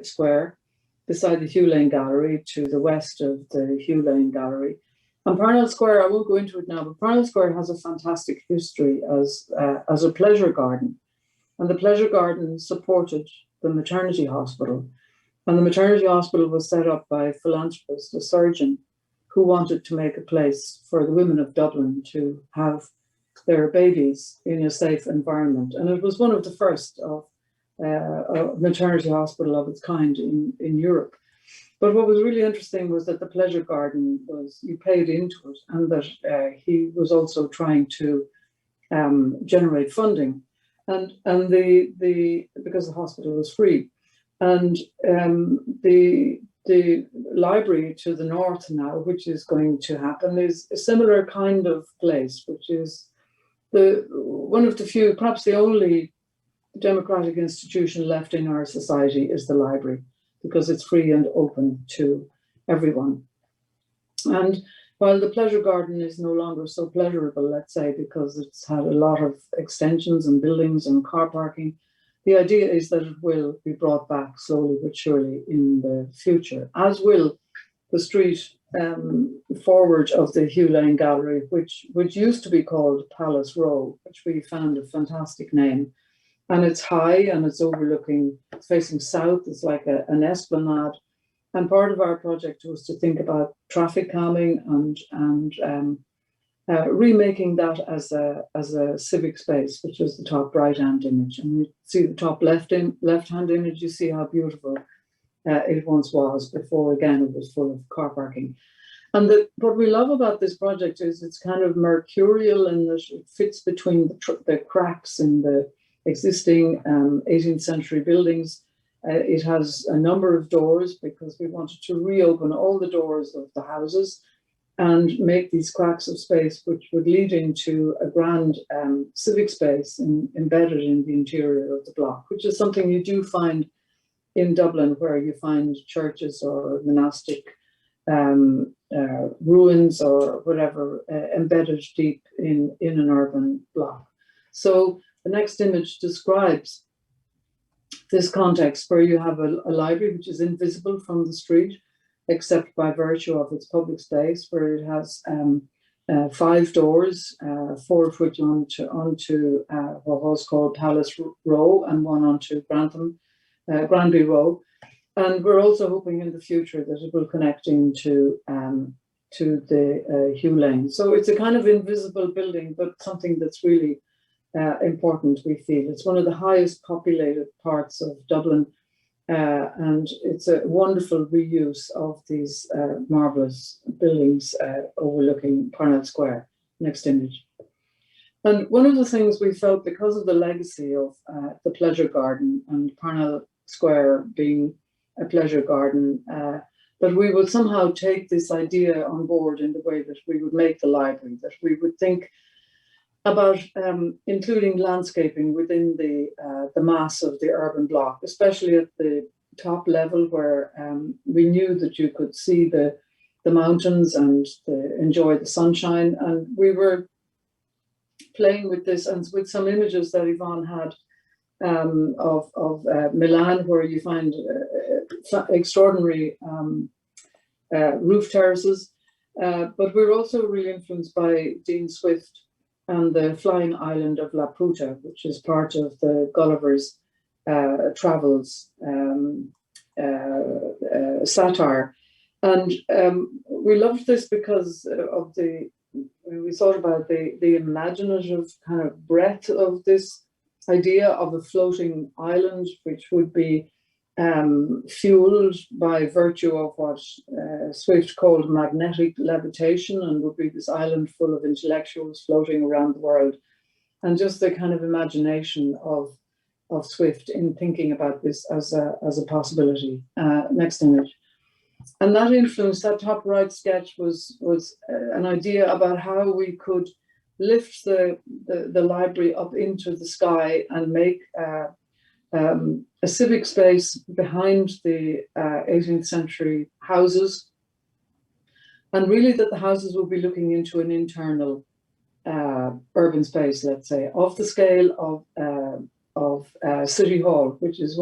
Square, beside the Hugh Lane Gallery, to the west of the Hugh Lane Gallery. And Parnell Square, I won't go into it now, but Parnell Square has a fantastic history as a pleasure garden. And the pleasure garden supported the maternity hospital. And the maternity hospital was set up by a philanthropist, a surgeon, who wanted to make a place for the women of Dublin to have their babies in a safe environment. And it was one of the first of a maternity hospital of its kind in Europe. But what was really interesting was that the pleasure garden was, you paid into it, and that he was also trying to generate funding, and because the hospital was free, and the library to the north now, which is going to happen, is a similar kind of place, which is one of the few, perhaps the only democratic institution left in our society is the library, because it's free and open to everyone. And while the pleasure garden is no longer so pleasurable, let's say, because it's had a lot of extensions and buildings and car parking, the idea is that it will be brought back slowly but surely in the future, as will the street forward of the Hugh Lane Gallery, which used to be called Palace Row, which we found a fantastic name. And it's high and it's overlooking, it's facing south, it's like an esplanade. And part of our project was to think about traffic calming and remaking that as a civic space, which is the top right-hand image. And you see the top left-hand image, you see how beautiful it once was before, again, it was full of car parking. And what we love about this project is it's kind of mercurial, and it fits between the cracks in the existing 18th century buildings. It has a number of doors because we wanted to reopen all the doors of the houses and make these cracks of space, which would lead into a grand civic space embedded in the interior of the block, which is something you do find in Dublin, where you find churches or monastic ruins or whatever embedded deep in an urban block. So the next image describes this context where you have a library which is invisible from the street, except by virtue of its public space, where it has 5 doors, 4 of which onto what was called Palace Row, and 1 onto Granby Row. And we're also hoping in the future that it will connect into to the Hugh Lane. So it's a kind of invisible building, but something that's really important, we feel. It's one of the highest populated parts of Dublin, and it's a wonderful reuse of these marvellous buildings overlooking Parnell Square. Next image. And one of the things we felt, because of the legacy of the pleasure garden and Parnell Square being a pleasure garden, that we would somehow take this idea on board in the way that we would make the library, that we would think about including landscaping within the mass of the urban block, especially at the top level, where we knew that you could see the mountains and enjoy the sunshine. And we were playing with this, and with some images that Yvonne had of Milan, where you find extraordinary roof terraces. But we're also really influenced by Dean Swift and the flying island of Laputa, which is part of the Gulliver's Travels satire. And we loved this because of we thought about the imaginative kind of breadth of this idea of a floating island, which would be fueled by virtue of what Swift called magnetic levitation, and would be this island full of intellectuals floating around the world. And just the kind of imagination of Swift in thinking about this as a possibility. Next image. And that influence, that top right sketch was an idea about how we could lift the library up into the sky and make a civic space behind the 18th century houses, and really that the houses will be looking into an internal urban space, let's say, of the scale of City Hall, which is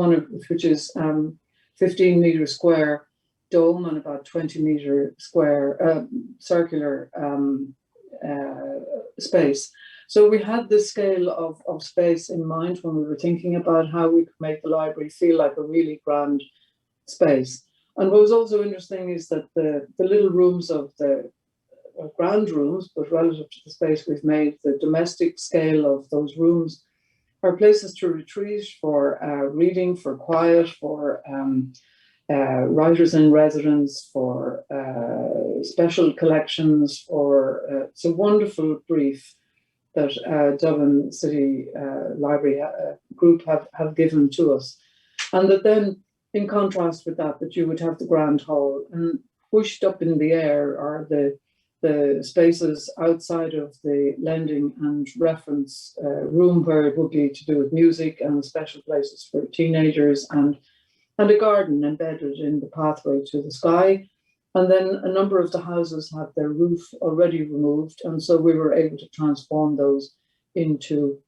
15-meter square dome and about 20-meter square circular space. So we had this scale of space in mind when we were thinking about how we could make the library feel like a really grand space. And what was also interesting is that the little rooms of the grand rooms, but relative to the space we've made, the domestic scale of those rooms are places to retreat for reading, for quiet, for writers in residence, for special collections, for it's a wonderful brief that Dublin City Library Group have given to us. And that then, in contrast with that you would have the Grand Hall, and pushed up in the air are the spaces outside of the lending and reference room, where it would be to do with music and special places for teenagers, and a garden embedded in the pathway to the sky. And then a number of the houses had their roof already removed, and so we were able to transform those into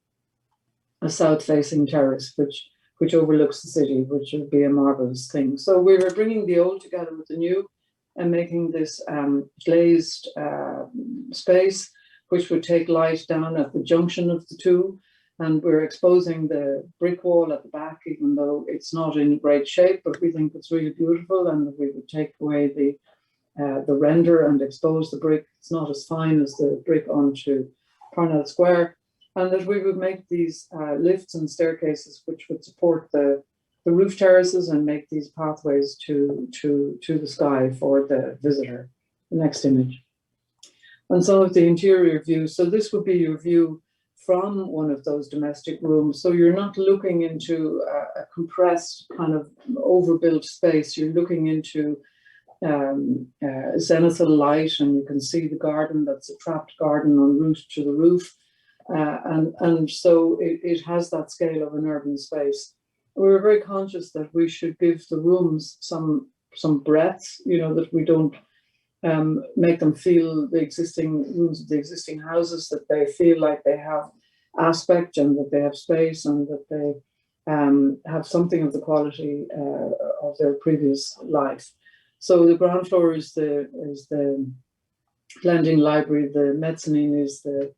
a south-facing terrace, which overlooks the city, which would be a marvelous thing. So we were bringing the old together with the new, and making this glazed space, which would take light down at the junction of the two. And we're exposing the brick wall at the back, even though it's not in great shape, but we think it's really beautiful, and that we would take away the render and expose the brick. It's not as fine as the brick onto Parnell Square, and that we would make these lifts and staircases which would support the roof terraces and make these pathways to the sky for the visitor. The next image. And some of the interior views. So this would be your view from one of those domestic rooms. So you're not looking into a compressed kind of overbuilt space. You're looking into zenithal light, and you can see the garden. That's a trapped garden en route to the roof. And so it has that scale of an urban space. We were very conscious that we should give the rooms some breadth, that we don't make them feel the existing rooms of the existing houses, that they feel like they have aspect, and that they have space, and that they have something of the quality of their previous life. So the ground floor is the lending library, the mezzanine is the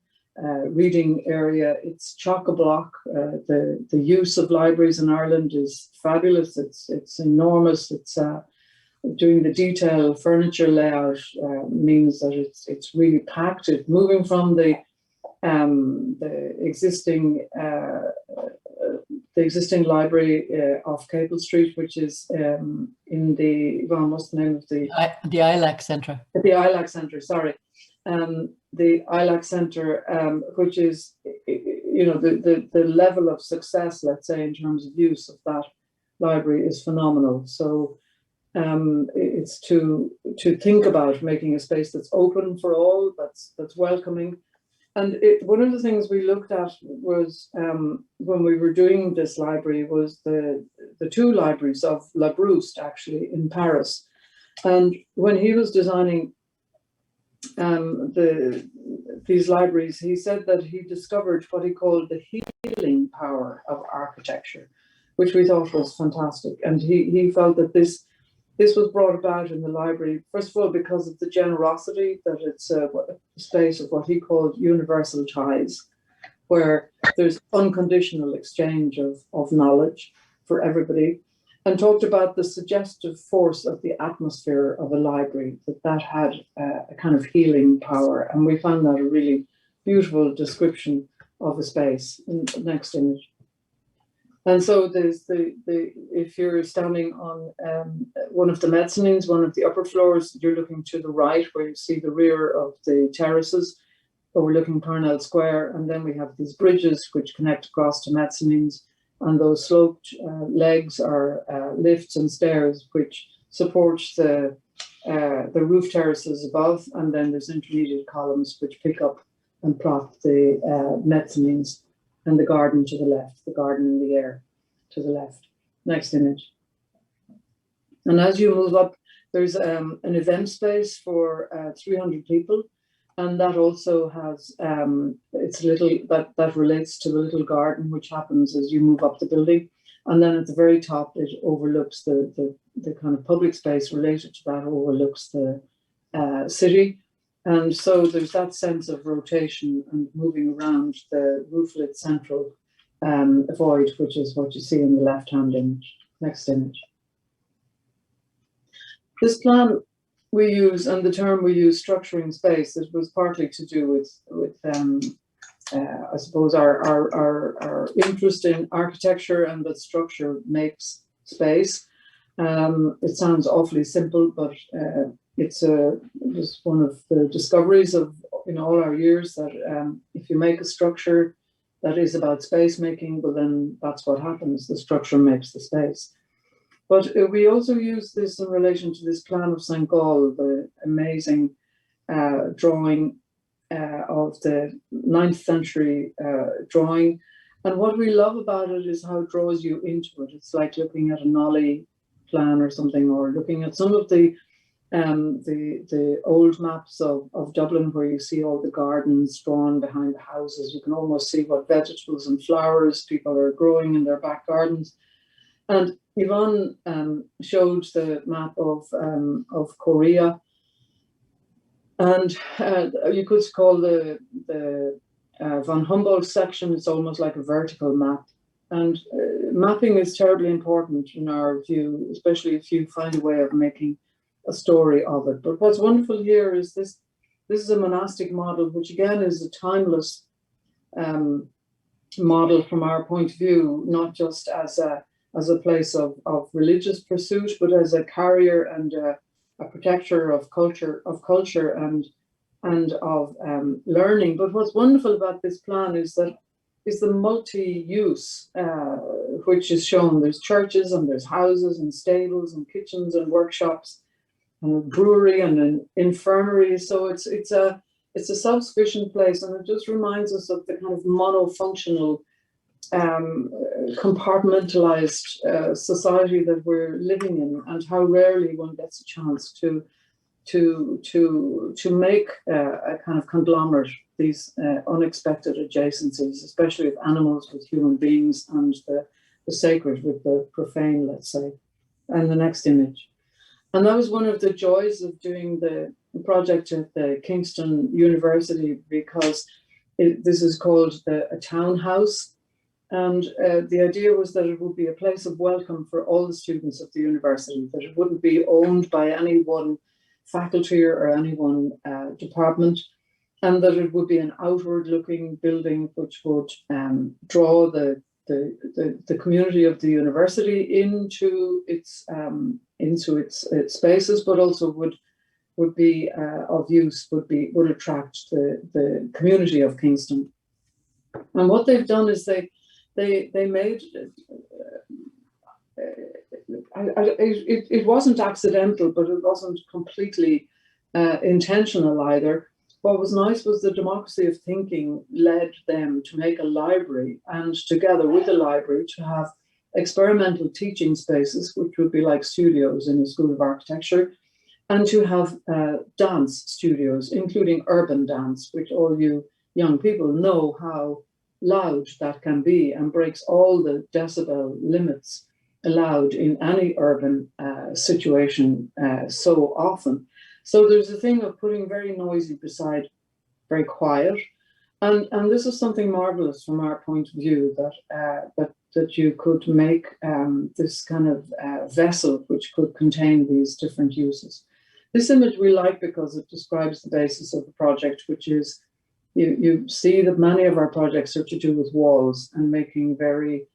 reading area. It's chock-a-block. The use of libraries in Ireland is fabulous. It's enormous. It's doing the detail furniture layout means that it's really packed. It's moving from the existing library off Capel Street, which is in the, Yvonne, what's the name of the ILAC Centre. The ILAC Centre, sorry. The ILAC Centre, which is, the level of success, let's say, in terms of use of that library is phenomenal. So it's to think about making a space that's open for all, that's welcoming. And one of the things we looked at was when we were doing this library was the two libraries of Labrouste, actually, in Paris. And when he was designing these libraries, he said that he discovered what he called the healing power of architecture, which we thought was fantastic. And he felt that this was brought about in the library, first of all, because of the generosity, that it's a space of what he called universal ties, where there's unconditional exchange of knowledge for everybody, and talked about the suggestive force of the atmosphere of a library, that had a kind of healing power. And we found that a really beautiful description of a space. Next image. And so there's if you're standing on one of the mezzanines, one of the upper floors, you're looking to the right, where you see the rear of the terraces, overlooking Parnell Square. And then we have these bridges which connect across to mezzanines, and those sloped legs are lifts and stairs which support the roof terraces above. And then there's intermediate columns which pick up and prop the mezzanines, and the garden to the left, the garden in the air to the left. Next image. And as you move up, there's an event space for 300 people. And that also has, it's little, that relates to the little garden, which happens as you move up the building. And then at the very top, it overlooks the kind of public space related to that, overlooks the city. And so there's that sense of rotation and moving around the rooflet central void, which is what you see in the left-hand image. Next image. This plan we use, and the term we use, structuring space, it was partly to do with I suppose our interest in architecture and that structure makes space. It sounds awfully simple, but it's just one of the discoveries of all our years that if you make a structure that is about space making, well then that's what happens. The structure makes the space. But we also use this in relation to this plan of St. Gall, the amazing drawing of the 9th century drawing. And what we love about it is how it draws you into it. It's like looking at a Nolly plan or something, or looking at some of the old maps of Dublin, where you see all the gardens drawn behind the houses. You can almost see what vegetables and flowers people are growing in their back gardens. And Yvonne showed the map of Korea, and you could call the von Humboldt section, it's almost like a vertical map. And mapping is terribly important in our view, especially if you find a way of making a story of it. But what's wonderful here is this is a monastic model, which again is a timeless model from our point of view, not just as a place of religious pursuit, but as a carrier and a protector of culture and of learning. But what's wonderful about this plan is the multi-use which is shown. There's churches and there's houses and stables and kitchens and workshops and a brewery and an infirmary. So it's a self-sufficient place, and it just reminds us of the kind of monofunctional, compartmentalized society that we're living in, and how rarely one gets a chance to make a kind of conglomerate, these unexpected adjacencies, especially with animals, with human beings, and the sacred with the profane, let's say. And the next image. And that was one of the joys of doing the project at the Kingston University, because this is called a townhouse. And the idea was that it would be a place of welcome for all the students of the university, that it wouldn't be owned by any one faculty or any one department, and that it would be an outward-looking building which would draw the community of the university into its spaces, but also would be of use, would attract the community of Kingston. And what they've done is they made it wasn't accidental, but it wasn't completely intentional either. What was nice was the democracy of thinking led them to make a library, and together with the library to have experimental teaching spaces, which would be like studios in a school of architecture, and to have dance studios, including urban dance, which all you young people know how loud that can be and breaks all the decibel limits allowed in any urban situation so often. So there's a thing of putting very noisy beside very quiet, and this is something marvelous from our point of view, that you could make this kind of vessel which could contain these different uses. This image we like because it describes the basis of the project, which is you see that many of our projects are to do with walls and making very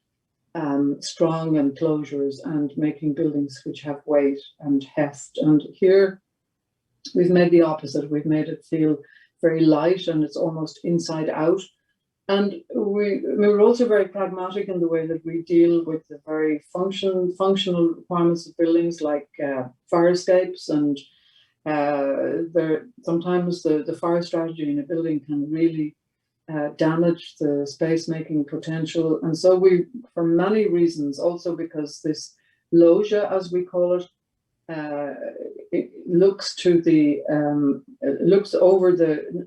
strong enclosures and making buildings which have weight and heft. And here we've made the opposite. We've made it feel very light, and it's almost inside out. And we're also very pragmatic in the way that we deal with the very functional requirements of buildings, like fire escapes, and sometimes the fire strategy in a building can really damage the space-making potential. And so we, for many reasons, also because this loggia, as we call it, it looks over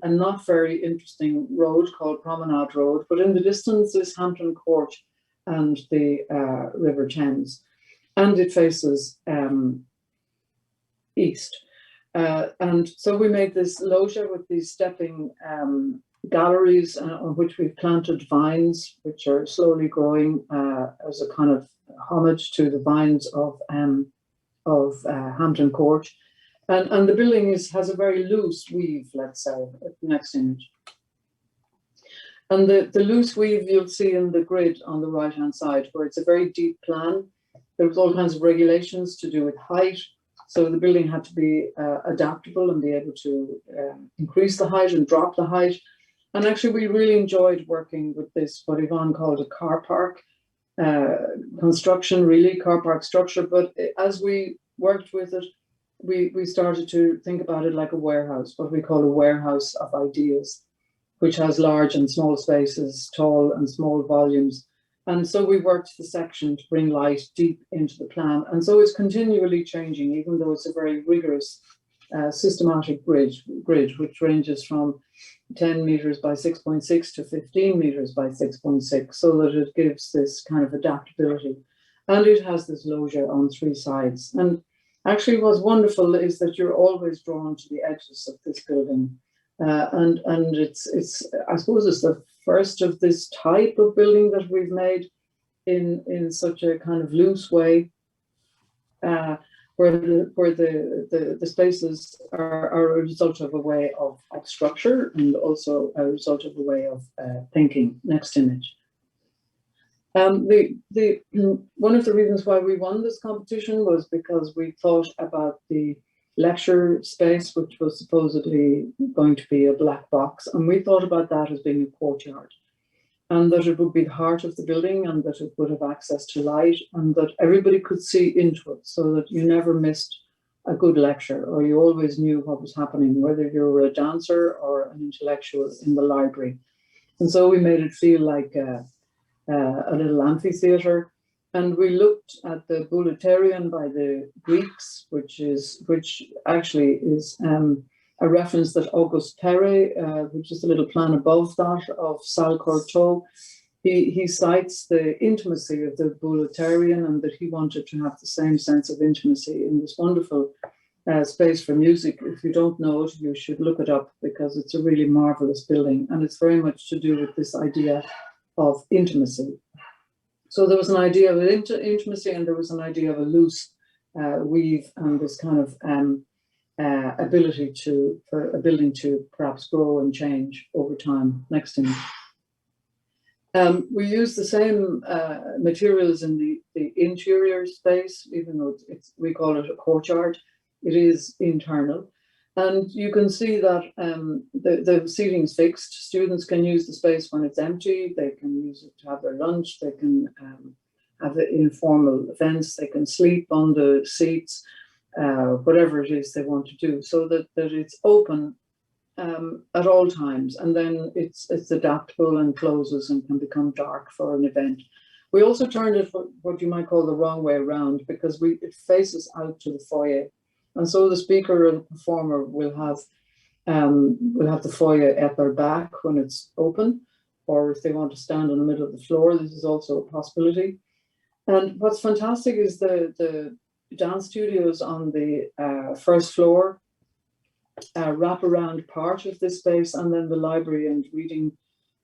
a not very interesting road called Promenade Road, but in the distance is Hampton Court, and the River Thames, and it faces east. And so we made this loggia with these stepping galleries on which we've planted vines, which are slowly growing as a kind of homage to the vines of Hampton Court. And the building has a very loose weave, let's say, next image. And the loose weave you'll see in the grid on the right-hand side, where it's a very deep plan. There was all kinds of regulations to do with height. So the building had to be adaptable and be able to increase the height and drop the height. And actually, we really enjoyed working with this, what Yvonne called a car park construction, really, car park structure. But as we worked with it, we started to think about it like a warehouse, what we call a warehouse of ideas, which has large and small spaces, tall and small volumes. And so we worked the section to bring light deep into the plan. And so it's continually changing, even though it's a very rigorous, systematic grid, which ranges from 10 meters by 6.6 to 15 meters by 6.6, so that it gives this kind of adaptability. And it has this loggia on three sides. And actually what's wonderful is that you're always drawn to the edges of this building. And it's I suppose it's the first of this type of building that we've made in such a kind of loose way, where the spaces are a result of a way of structure and also a result of a way of thinking. Next image. One of the reasons why we won this competition was because we thought about the lecture space, which was supposedly going to be a black box, and we thought about that as being a courtyard, and that it would be the heart of the building, and that it would have access to light, and that everybody could see into it, so that you never missed a good lecture, or you always knew what was happening, whether you were a dancer or an intellectual in the library. And so we made it feel like a little amphitheater. And we looked at the Bouleuterion by the Greeks, which actually is a reference that Auguste Perret, which is a little plan above that of Salle Courtauld, he cites the intimacy of the Bouleuterion, and that he wanted to have the same sense of intimacy in this wonderful space for music. If you don't know it, you should look it up, because it's a really marvelous building, and it's very much to do with this idea of intimacy. So there was an idea of intimacy, and there was an idea of a loose weave, and this kind of ability for a building to perhaps grow and change over time. Next image. We use the same materials in the interior space, even though we call it a courtyard. It is internal. And you can see that the seating's fixed. Students can use the space when it's empty. They can use it to have their lunch. They can have informal events. They can sleep on the seats, whatever it is they want to do, so that it's open at all times. And then it's adaptable and closes and can become dark for an event. We also turned it what you might call the wrong way around, because it faces out to the foyer. And so the speaker or the performer will have the foyer at their back when it's open, or if they want to stand in the middle of the floor, this is also a possibility. And what's fantastic is the dance studios on the first floor wrap around part of this space, and then the library and reading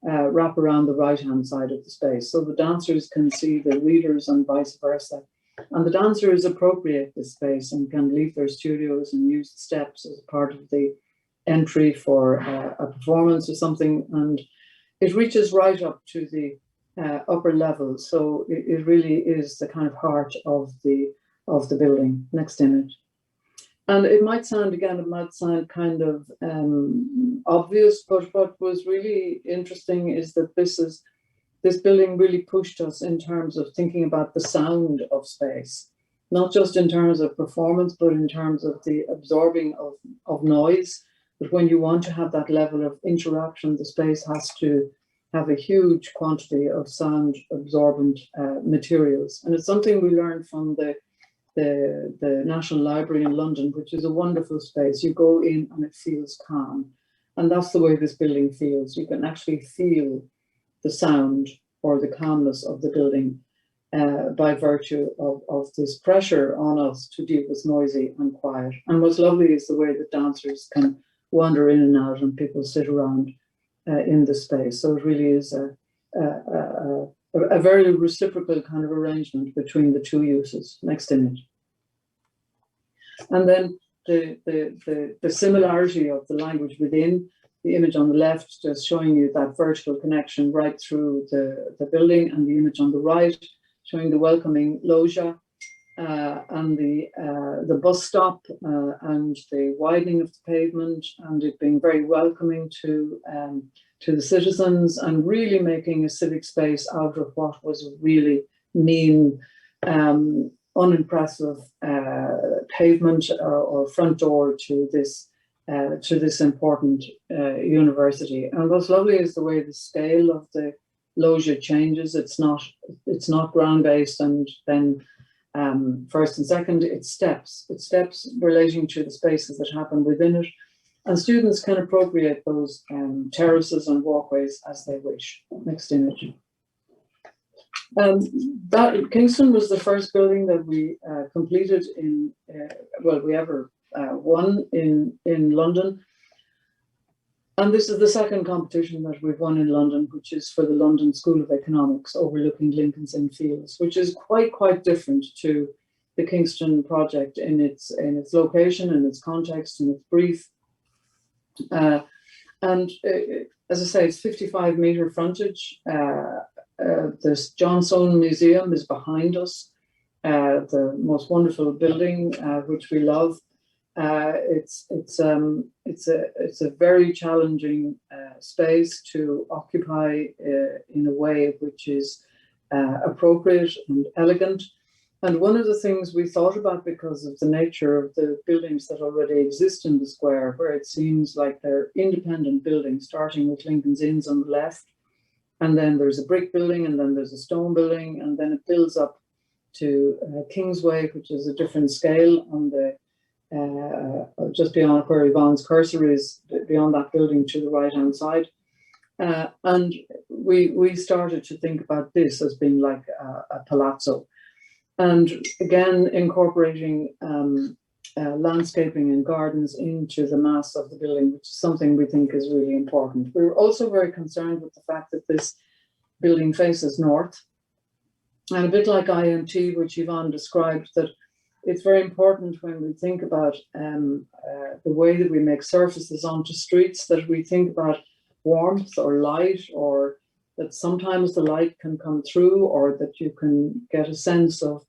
wrap around the right-hand side of the space. So the dancers can see the readers and vice versa. And the dancers appropriate this space and can leave their studios and use the steps as part of the entry for a performance or something. And it reaches right up to the upper level. So it really is the kind of heart of the building. Next image. And it might sound kind of obvious, but what was really interesting is that this building really pushed us in terms of thinking about the sound of space, not just in terms of performance, but in terms of the absorbing of noise. But when you want to have that level of interaction, the space has to have a huge quantity of sound absorbent materials. And it's something we learned from the National Library in London, which is a wonderful space. You go in and it feels calm. And that's the way this building feels. You can actually feel the sound or the calmness of the building by virtue of this pressure on us to deal with noisy and quiet. And what's lovely is the way that dancers can wander in and out and people sit around in the space. So it really is a very reciprocal kind of arrangement between the two uses. Next image. And then the similarity of the language within the image on the left, just showing you that vertical connection right through the building, and the image on the right showing the welcoming loggia and the bus stop and the widening of the pavement, and it being very welcoming to the citizens, and really making a civic space out of what was a really mean, unimpressive pavement or front door to this important university. And what's lovely is the way the scale of the loggia changes. It's not ground based and then first and second. It's steps relating to the spaces that happen within it, and students can appropriate those terraces and walkways as they wish. Next image. That Kingston was the first building that we completed in, we ever won in London. And this is the second competition that we've won in London, which is for the London School of Economics, overlooking Lincoln's Inn Fields, which is quite different to the Kingston project in its location, in its context, in its brief. And as I say, it's 55-metre frontage. This John Soane Museum is behind us, the most wonderful building, which we love. It's a very challenging space to occupy in a way which is appropriate and elegant. And one of the things we thought about, because of the nature of the buildings that already exist in the square, where it seems like they're independent buildings, starting with Lincoln's Inns on the left, and then there's a brick building, and then there's a stone building, and then it builds up to Kingsway, which is a different scale on the just beyond where Yvonne's cursor is, beyond that building to the right-hand side. And we started to think about this as being like a palazzo. And again, incorporating landscaping and gardens into the mass of the building, which is something we think is really important. We were also very concerned with the fact that this building faces north. And a bit like IMT, which Yvonne described, that it's very important when we think about the way that we make surfaces onto streets, that we think about warmth or light, or that sometimes the light can come through, or that you can get a sense of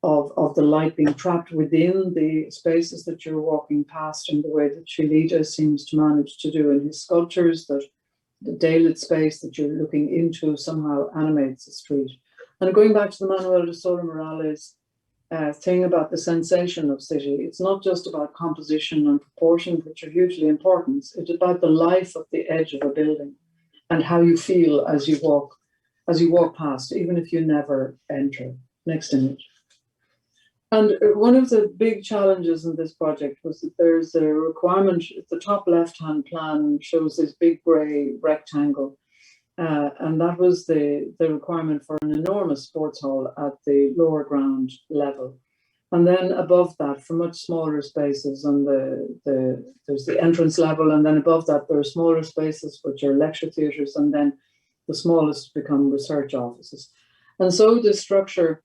the light being trapped within the spaces that you're walking past, in the way that Shalita seems to manage to do in his sculptures, that the daylit space that you're looking into somehow animates the street. And going back to the Manuel de Sola Morales thing about the sensation of city, it's not just about composition and proportion, which are hugely important. It's about the life of the edge of a building and how you feel as you walk past, even if you never enter. Next image. And one of the big challenges in this project was that there's a requirement. The top left-hand plan shows this big grey rectangle, and that was the requirement for an enormous sports hall at the lower ground level. And then above that, for much smaller spaces, and there's the entrance level, and then above that there are smaller spaces which are lecture theatres, and then the smallest become research offices. And so this structure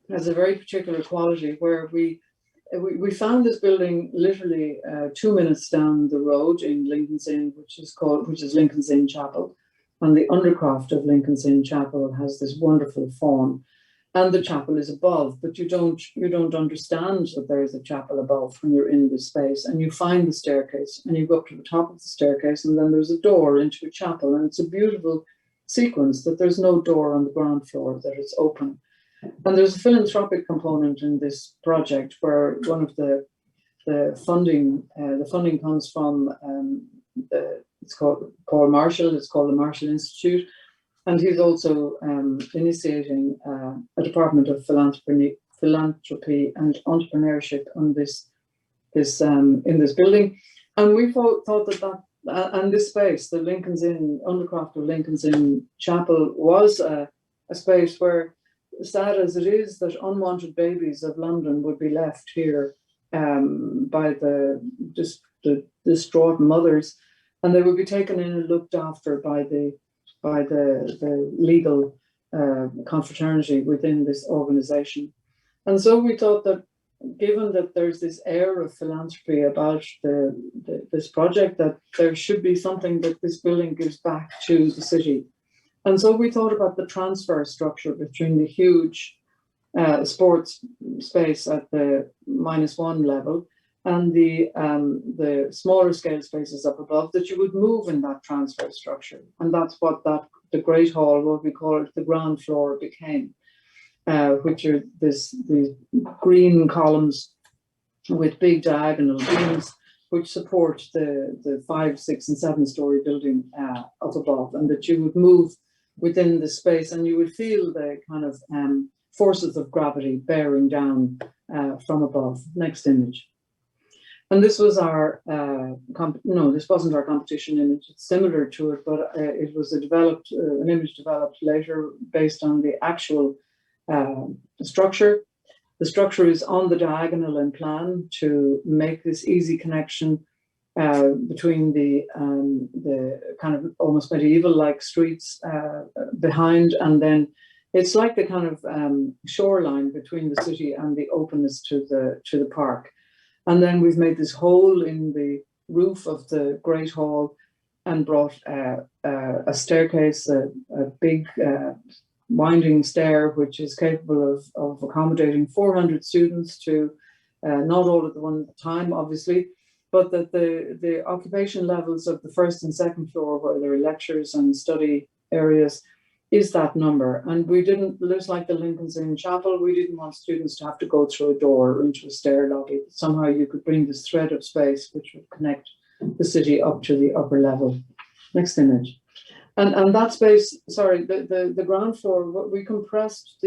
has a very particular quality, where we found this building literally 2 minutes down the road in Lincoln's Inn, which is Lincoln's Inn Chapel, and the undercroft of Lincoln's Inn Chapel has this wonderful form, and the chapel is above, but you don't understand that there is a chapel above when you're in this space, and you find the staircase, and you go up to the top of the staircase, and then there's a door into a chapel, and it's a beautiful sequence that there's no door on the ground floor, that it's open. And there's a philanthropic component in this project, where one of the funding comes from it's called Paul Marshall. It's called the Marshall Institute, and he's also initiating a department of philanthropy and entrepreneurship on this in this building. And we thought that and this space, the Lincoln's Inn, Undercroft or Lincoln's Inn Chapel, was a space where, sad as it is, that unwanted babies of London would be left here by the distraught mothers, and they would be taken in and looked after by the legal confraternity within this organization. And so we thought that, given that there's this air of philanthropy about this project, that there should be something that this building gives back to the city. And so we thought about the transfer structure between the huge sports space at the -1 level and the smaller scale spaces up above, that you would move in that transfer structure. And that's what the Great Hall, what we call it, the ground floor, became. Which are these green columns with big diagonal beams, which support the 5, 6, and 7-story building up above, and that you would move within the space, and you would feel the kind of forces of gravity bearing down from above. Next image. And this was our no, this wasn't our competition image. It's similar to it, but it was an image developed later based on the actual structure. The structure is on the diagonal in plan to make this easy connection between the kind of almost medieval-like streets behind, and then it's like the kind of shoreline between the city and the openness to the park. And then we've made this hole in the roof of the Great Hall and brought a staircase, a big winding stair, which is capable of accommodating 400 students to, not all at the one time, obviously, but that the occupation levels of the first and second floor, where there are lectures and study areas, is that number. And we didn't, just like the Lincoln's Inn Chapel, we didn't want students to have to go through a door or into a stair lobby. Somehow you could bring this thread of space which would connect the city up to the upper level. Next image. And that space, sorry, the ground floor, we compressed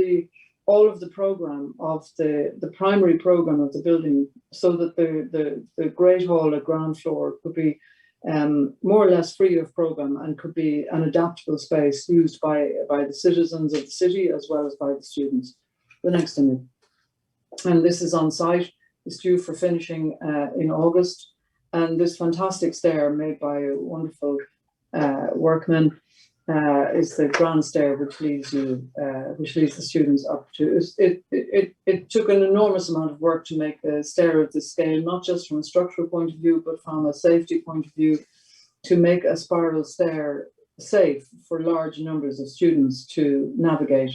all of the program of the primary program of the building, so that the Great Hall at ground floor could be more or less free of program and could be an adaptable space used by the citizens of the city as well as by the students. The next image. And this is on site. It's due for finishing in August. And this fantastic stair made by a wonderful workman is the grand stair which leads the students up to. It took an enormous amount of work to make a stair of this scale, not just from a structural point of view, but from a safety point of view, to make a spiral stair safe for large numbers of students to navigate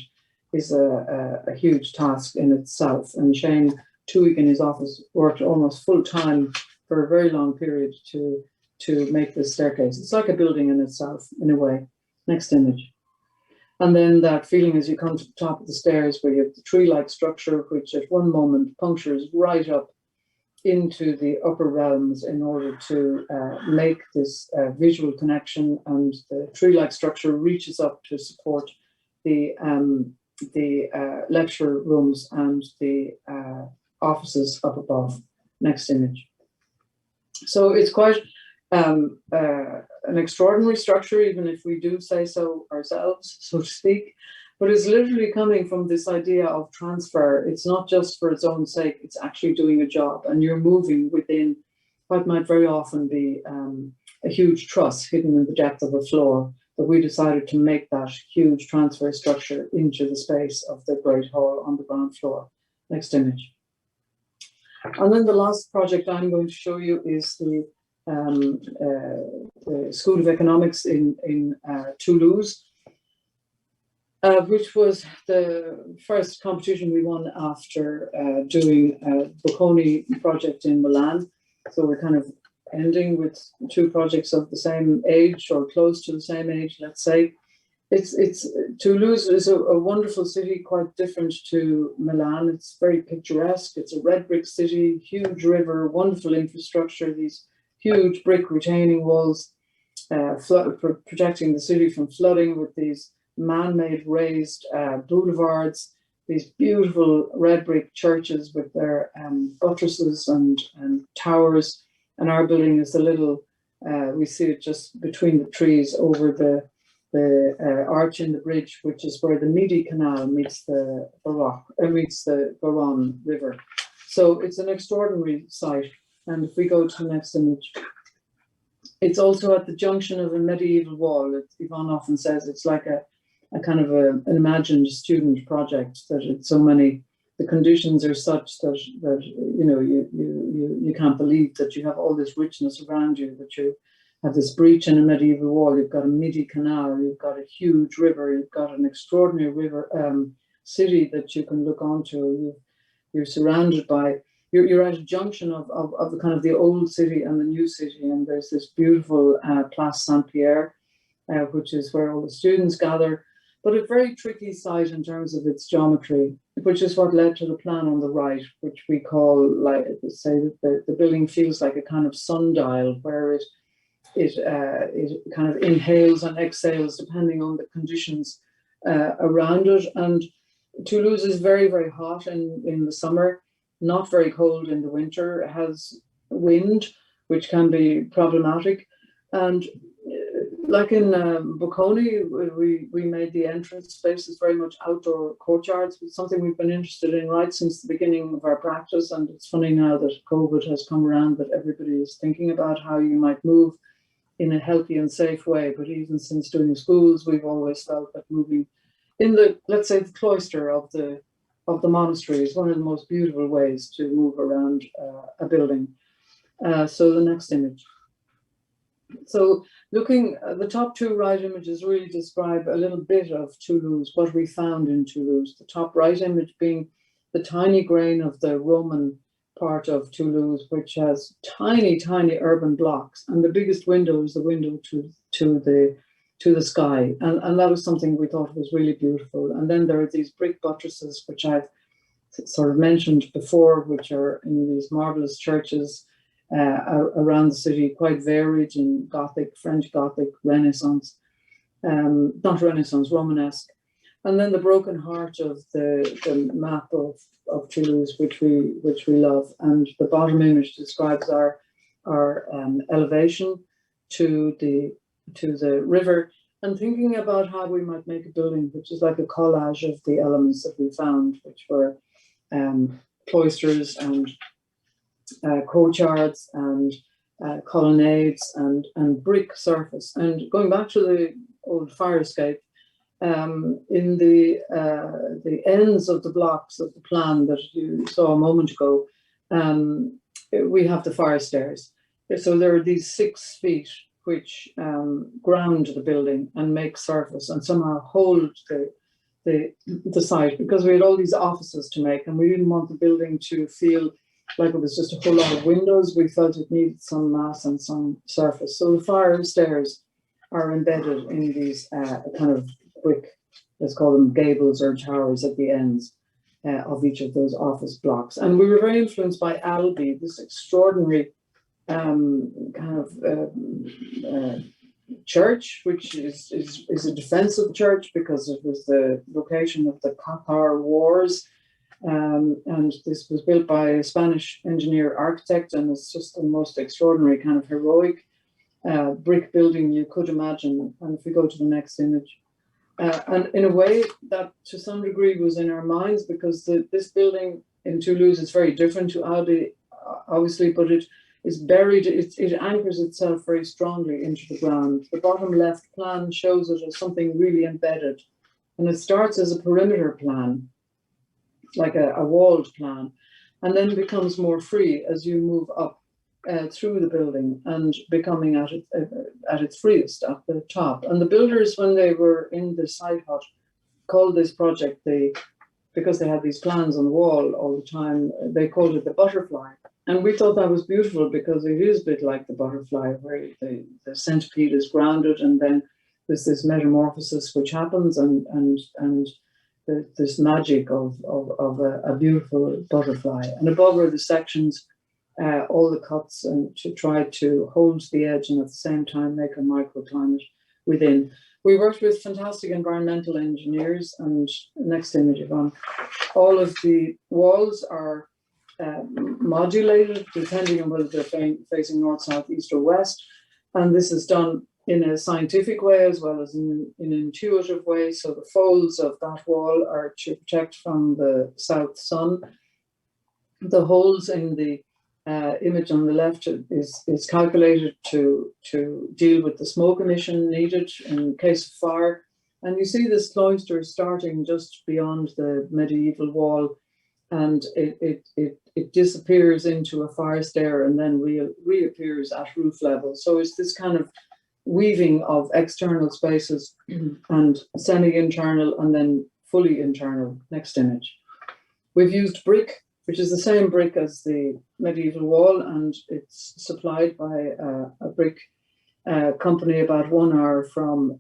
is a huge task in itself. And Shane Tuig in his office worked almost full time for a very long period to make this staircase. It's like a building in itself, in a way. Next image. And then that feeling as you come to the top of the stairs, where you have the tree-like structure, which at one moment punctures right up into the upper realms in order to make this visual connection, and the tree-like structure reaches up to support the lecture rooms and the offices up above. Next image. So it's quite an extraordinary structure, even if we do say so ourselves, so to speak, but it's literally coming from this idea of transfer. It's not just for its own sake, it's actually doing a job, and you're moving within what might very often be a huge truss hidden in the depth of a floor. But we decided to make that huge transfer structure into the space of the Great Hall on the ground floor. Next image. And then the last project I'm going to show you is the School of Economics in Toulouse, which was the first competition we won after doing a Bocconi project in Milan. So we're kind of ending with two projects of the same age, or close to the same age, let's say. Toulouse is a wonderful city, quite different to Milan. It's very picturesque. It's a red brick city, huge river, wonderful infrastructure, these huge brick retaining walls protecting the city from flooding, with these man-made raised boulevards, these beautiful red brick churches with their buttresses and towers. And our building is the little We see it just between the trees over the arch in the bridge, which is where the Midi Canal meets the meets the Garonne River. So it's an extraordinary site. And if we go to the next image, it's also at the junction of a medieval wall. Yvonne often says it's like a kind of an imagined student project, that it's so many, the conditions are such that you know, you can't believe that you have all this richness around you, that you have this breach in a medieval wall, you've got a Midi Canal, you've got a huge river, you've got an extraordinary river city that you can look onto. You're surrounded by, you're at a junction of the kind of the old city and the new city, and there's this beautiful Place Saint-Pierre, which is where all the students gather, but a very tricky site in terms of its geometry, which is what led to the plan on the right, which we call, like, say that the building feels like a kind of sundial, where it kind of inhales and exhales depending on the conditions around it. And Toulouse is very, very hot in the summer, not very cold in the winter. It has wind, which can be problematic. And like in Bocconi, we made the entrance spaces very much outdoor courtyards. It's something we've been interested in right since the beginning of our practice. And it's funny now that COVID has come around that everybody is thinking about how you might move in a healthy and safe way. But even since doing schools, we've always felt that moving in the, let's say, the cloister of the monastery is one of the most beautiful ways to move around a building. So the next image. So looking at the top two right images really describe a little bit of Toulouse, what we found in Toulouse. The top right image being the tiny grain of the Roman part of Toulouse, which has tiny, tiny urban blocks, and the biggest window is the window to the sky, and that was something we thought was really beautiful. And then there are these brick buttresses, which I've sort of mentioned before, which are in these marvelous churches around the city, quite varied in Gothic, French Gothic, Renaissance, not Renaissance, Romanesque. And then the broken heart of the map of Toulouse, which we love. And the bottom image describes our elevation to the river, and thinking about how we might make a building which is like a collage of the elements that we found, which were cloisters and courtyards and colonnades and brick surface. And going back to the old fire escape, in the ends of the blocks of the plan that you saw a moment ago, we have the fire stairs. So there are these 6 feet which ground the building and make surface and somehow hold the site, because we had all these offices to make and we didn't want the building to feel like it was just a whole lot of windows. We felt it needed some mass and some surface. So the fire stairs are embedded in these kind of brick, let's call them gables or towers at the ends of each of those office blocks. And we were very influenced by Albi, this extraordinary kind of church, which is a defensive church because it was the location of the Cathar Wars. And this was built by a Spanish engineer architect, and it's just the most extraordinary kind of heroic brick building you could imagine. And if we go to the next image, and in a way that to some degree was in our minds, because this building in Toulouse is very different to Albi, obviously, but it is buried, it anchors itself very strongly into the ground. The bottom left plan shows it as something really embedded, and it starts as a perimeter plan, like a walled plan, and then becomes more free as you move up through the building and becoming at its freest at the top. And the builders, when they were in the side hut, called this project, because they had these plans on the wall all the time, they called it the butterfly. And we thought that was beautiful because it is a bit like the butterfly, where the centipede is grounded and then there's this metamorphosis which happens, and this magic of a beautiful butterfly. And above are the sections, all the cuts, and to try to hold the edge and at the same time make a microclimate within. We worked with fantastic environmental engineers, and next image, Yvonne. All of the walls are modulated depending on whether they're facing north, south, east or west. And this is done in a scientific way as well as in an intuitive way. So the folds of that wall are to protect from the south sun. The holes in the image on the left is calculated to deal with the smoke emission needed in case of fire. And you see this cloister starting just beyond the medieval wall, and it disappears into a fire stair and then reappears at roof level. So it's this kind of weaving of external spaces and semi-internal and then fully internal. Next image. We've used brick, which is the same brick as the medieval wall, and it's supplied by a brick company about 1 hour from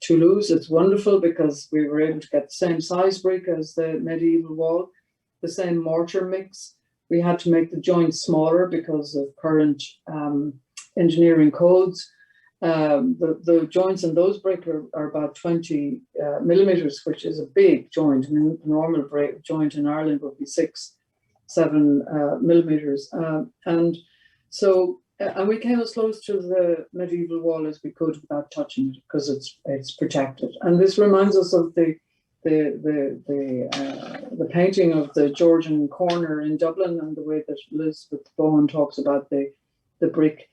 Toulouse. It's wonderful because we were able to get the same size brick as the medieval wall, the same mortar mix. We had to make the joints smaller because of current engineering codes. The joints in those brick are about 20 millimeters, which is a big joint. I mean, a normal joint in Ireland would be 6-7 millimeters. And we came as close to the medieval wall as we could without touching it because it's protected. And this reminds us of the painting of the Georgian corner in Dublin, and the way that Elizabeth Bowen talks about the brick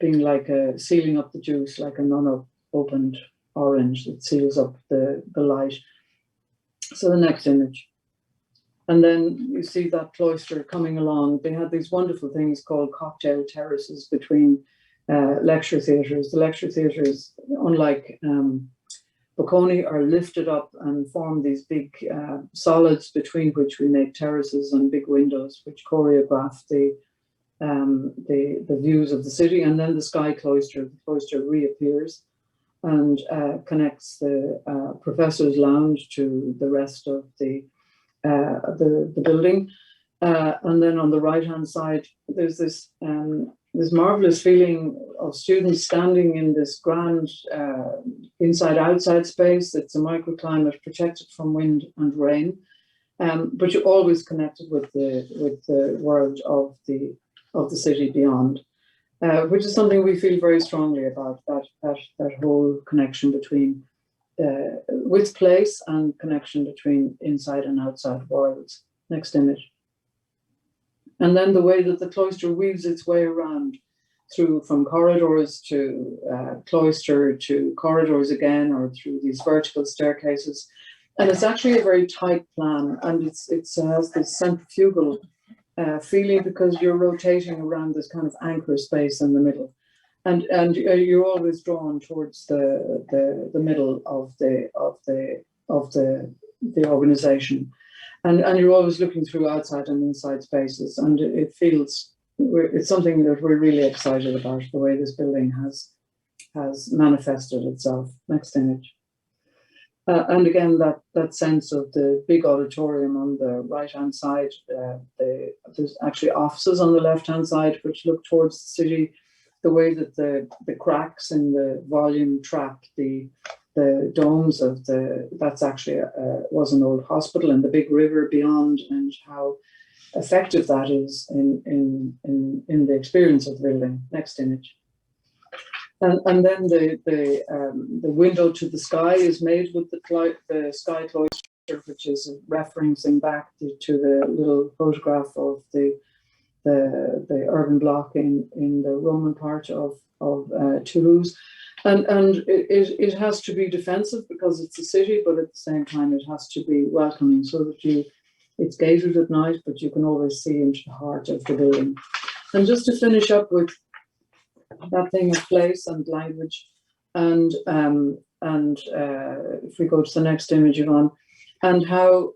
being like sealing up the juice, like an unopened orange that seals up the light. So the next image. And then you see that cloister coming along. They had these wonderful things called cocktail terraces between lecture theatres. The lecture theatres, unlike Bocconi, are lifted up and form these big solids between which we make terraces and big windows, which choreograph the views of the city. And then the sky cloister, the cloister reappears and connects the professor's lounge to the rest of the building. And then on the right-hand side, there's this marvelous feeling of students standing in this grand inside-outside space. It's a microclimate protected from wind and rain, but you're always connected with the world of the city beyond, which is something we feel very strongly about, that whole connection between with place and connection between inside and outside worlds. Next image. And then the way that the cloister weaves its way around through from corridors to cloister to corridors again, or through these vertical staircases. And it's actually a very tight plan, and it has this centrifugal feeling because you're rotating around this kind of anchor space in the middle. And you're always drawn towards the middle of the organization, and you're always looking through outside and inside spaces, and it's something that we're really excited about, the way this building has manifested itself. Next image. And again, that sense of the big auditorium on the right-hand side. There's actually offices on the left-hand side which look towards the city. The way that the cracks in the volume trap the domes of that's actually was an old hospital, and the big river beyond, and how effective that is in the experience of the building. Next image. And then the window to the sky is made with the sky cloister, which is referencing back to the little photograph of the urban block in the Roman part of Toulouse, and it has to be defensive because it's a city, but at the same time it has to be welcoming, so that it's gated at night, but you can always see into the heart of the building. And just to finish up with that thing of place and language, and if we go to the next image, Yvonne, and how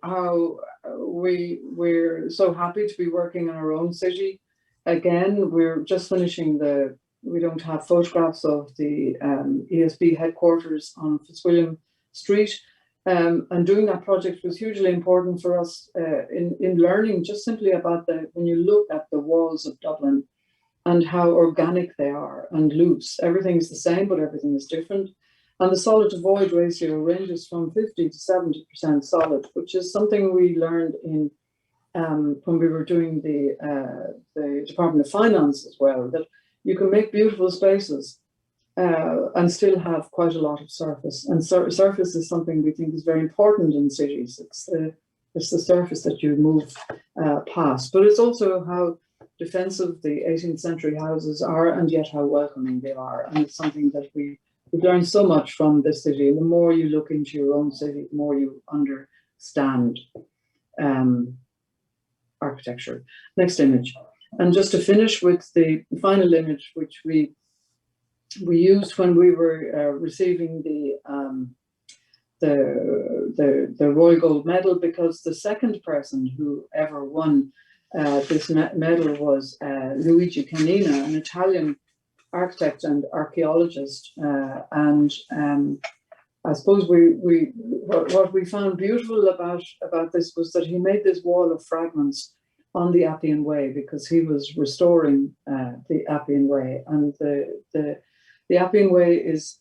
we're so happy to be working in our own city. Again, we're just finishing we don't have photographs of the ESB headquarters on Fitzwilliam Street, and doing that project was hugely important for us in learning just simply about when you look at the walls of Dublin and how organic they are and loose. Everything's the same, but everything is different. And the solid to void ratio ranges from 50 to 70% solid, which is something we learned when we were doing the Department of Finance as well, that you can make beautiful spaces and still have quite a lot of surface. And surface is something we think is very important in cities. It's the surface that you move past, but it's also how defensive the 18th century houses are, and yet how welcoming they are. And it's something that we've learned so much from this city. And the more you look into your own city, the more you understand architecture. Next image. And just to finish with the final image, which we used when we were receiving the Royal Gold Medal, because the second person who ever won this medal was Luigi Canina, an Italian architect and archaeologist. I suppose what we found beautiful about this was that he made this wall of fragments on the Appian Way, because he was restoring the Appian Way. And the Appian Way is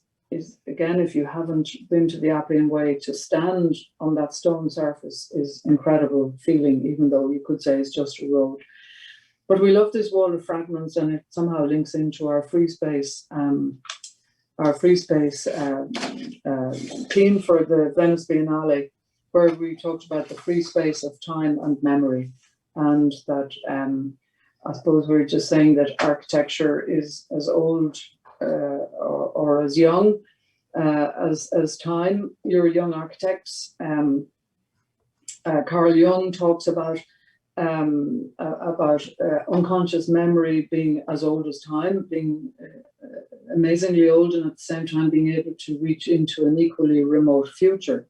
again, if you haven't been to the Appian Way, to stand on that stone surface is incredible feeling, even though you could say it's just a road. But we love this wall of fragments, and it somehow links into our free space theme for the Venice Biennale, where we talked about the free space of time and memory. And that I suppose we're just saying that architecture is as old or as young as time. You're young architects. Carl Jung talks about unconscious memory being as old as time, being amazingly old, and at the same time being able to reach into an equally remote future.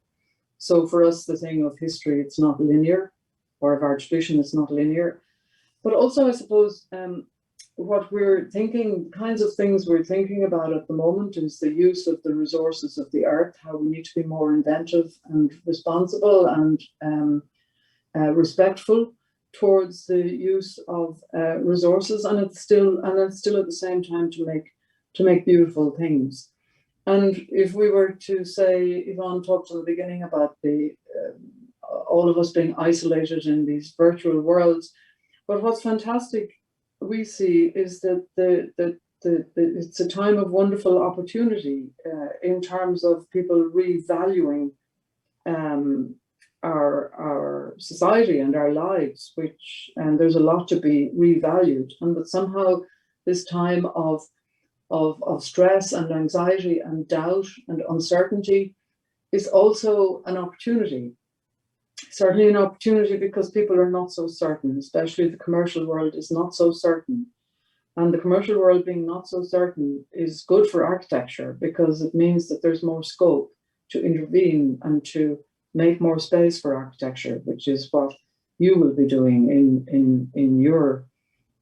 So for us, the thing of history, it's not linear, or of our tradition, it's not linear. But also, I suppose, what we're thinking, kinds of things we're thinking about at the moment is the use of the resources of the earth, how we need to be more inventive and responsible and respectful towards the use of resources, and it's still at the same time to make beautiful things. And if we were to say, Yvonne talked at the beginning about all of us being isolated in these virtual worlds, but what's fantastic we see is that it's a time of wonderful opportunity in terms of people revaluing our society and our lives, and there's a lot to be revalued, and that somehow this time of stress and anxiety and doubt and uncertainty is also an opportunity. Certainly an opportunity because people are not so certain, especially the commercial world is not so certain. And the commercial world being not so certain is good for architecture, because it means that there's more scope to intervene and to make more space for architecture, which is what you will be doing in your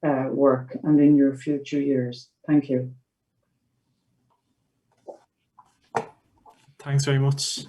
work and in your future years. Thank you. Thanks very much.